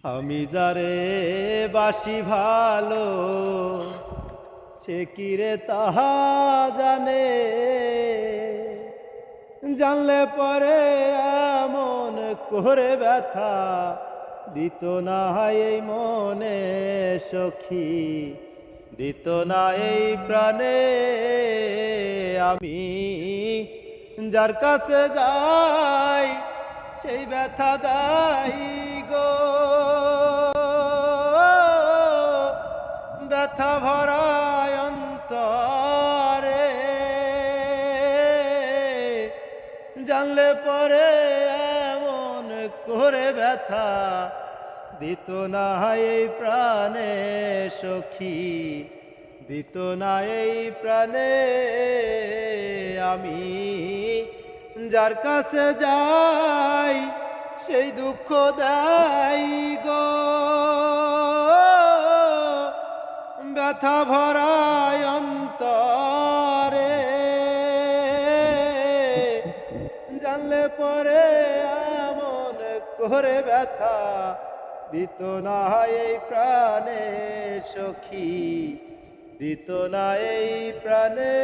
আমি যারে বাসি ভালো সে কি রে তাহা জানে, জানলে পরে এমন করে ব্যথা দিত না এই মনে সখী, দিত না এই প্রাণে। আমি যার কাছে যাই সেই ব্যথা দাই গো, ব্যথা ভরায় অন্তরে, জানলে পরে এমন করে ব্যথা দিত না এই প্রাণে সখী, দিত না এই প্রাণে। আমি যার কাছে যাই সেই দুঃখ দেয় গো, ব্যথা ভরায় অন্তরে, জানলে পরে এমন করে ব্যথা দিত না এই প্রাণে সখী, দিত না এই প্রাণে।